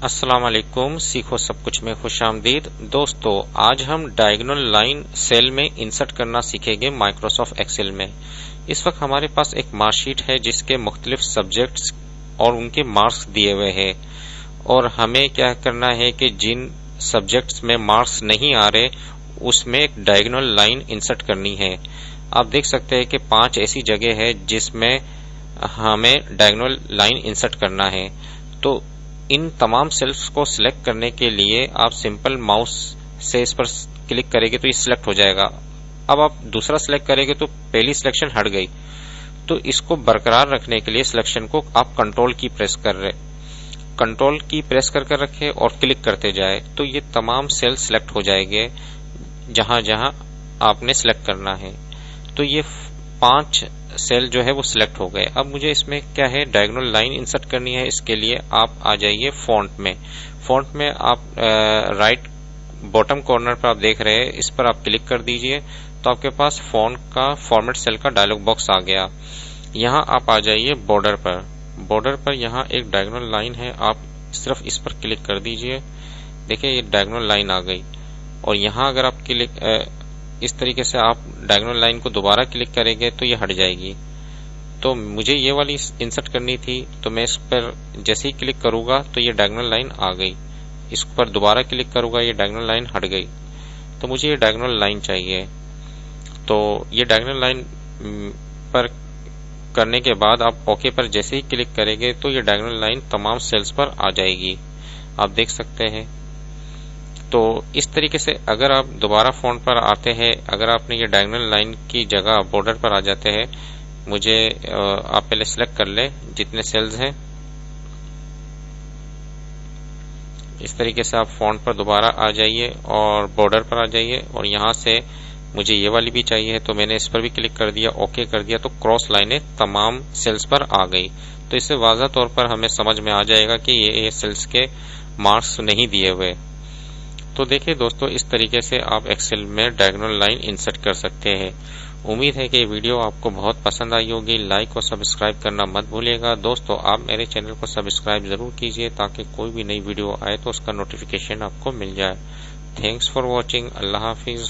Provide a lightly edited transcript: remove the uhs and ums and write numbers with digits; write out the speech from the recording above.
अस्सलाम वालेकुम। सीखो सब कुछ में खुशामदीद। दोस्तों, आज हम डायगोनल लाइन सेल में इंसर्ट करना सीखेंगे माइक्रोसॉफ्ट एक्सेल में। इस वक्त हमारे पास एक मार्कशीट है जिसके मुख्तलिफ सब्जेक्ट्स और उनके मार्क्स दिए हुए हैं, और हमें क्या करना है कि जिन सब्जेक्ट्स में मार्क्स नहीं आ रहे उसमें एक डायगोनल लाइन इंसर्ट करनी है। आप देख सकते हैं कि 5 ऐसी जगह है जिसमें हमें डायगोनल लाइन इंसर्ट करना है। तो इन तमाम सेल्स को सिलेक्ट करने के लिए आप सिंपल माउस से इस पर क्लिक करेंगे तो ये सिलेक्ट हो जाएगा। अब आप दूसरा सिलेक्ट करेंगे तो पहली सिलेक्शन हट गई। तो इसको बरकरार रखने के लिए सिलेक्शन को आप कंट्रोल की प्रेस कर रहे, कंट्रोल की प्रेस कर रखे और क्लिक करते जाए तो ये तमाम सेल सिलेक्ट हो जाएंगे जहां जहां आपने सिलेक्ट करना है। तो ये 5 सेल जो है वो सिलेक्ट हो गए। अब मुझे इसमें क्या है, डायगोनल लाइन इंसर्ट करनी है। इसके लिए आप आ जाइए फॉन्ट में। फॉन्ट में आप राइट बॉटम कॉर्नर पर आप देख रहे हैं, इस पर आप क्लिक कर दीजिए तो आपके पास फॉन्ट का फॉर्मेट सेल का डायलॉग बॉक्स आ गया। यहाँ आप आ जाइए बॉर्डर पर। बॉर्डर पर यहाँ एक डायगोनल लाइन है, आप सिर्फ इस पर क्लिक कर दीजिए। देखिए ये डायगोनल लाइन आ गई। और यहाँ अगर आप क्लिक इस तरीके से आप डायगोनल लाइन को दोबारा क्लिक करेंगे तो ये हट जाएगी। तो मुझे ये वाली इंसर्ट करनी थी, तो मैं इस पर जैसे ही क्लिक करूंगा तो ये डायगोनल लाइन आ गई। इस पर दोबारा क्लिक करूंगा, ये डायगोनल लाइन हट गई। तो मुझे ये डायगोनल लाइन चाहिए। तो ये डायगोनल लाइन पर करने के बाद आप ओके पर जैसे ही क्लिक करेंगे तो ये डायगोनल लाइन तमाम सेल्स पर आ जाएगी। आप देख सकते हैं। तो इस तरीके से अगर आप दोबारा फॉन्ट पर आते हैं, अगर आपने ये डायगोनल लाइन की जगह बॉर्डर पर आ जाते हैं, मुझे आप पहले सिलेक्ट कर ले जितने सेल्स हैं। इस तरीके से आप फॉन्ट पर दोबारा आ जाइए और बॉर्डर पर आ जाइए, और यहाँ से मुझे ये वाली भी चाहिए तो मैंने इस पर भी क्लिक कर दिया, ओके कर दिया, तो क्रॉस लाइनें तमाम सेल्स पर आ गई। तो इससे वाज़ह तौर पर हमें समझ में आ जाएगा कि ये सेल्स के मार्क्स नहीं दिए हुए। तो देखिए दोस्तों, इस तरीके से आप एक्सेल में डायगोनल लाइन इंसर्ट कर सकते हैं। उम्मीद है कि ये वीडियो आपको बहुत पसंद आई होगी। लाइक और सब्सक्राइब करना मत भूलिएगा। दोस्तों, आप मेरे चैनल को सब्सक्राइब जरूर कीजिए ताकि कोई भी नई वीडियो आए तो उसका नोटिफिकेशन आपको मिल जाए। Thanks for watching. Allah Hafiz.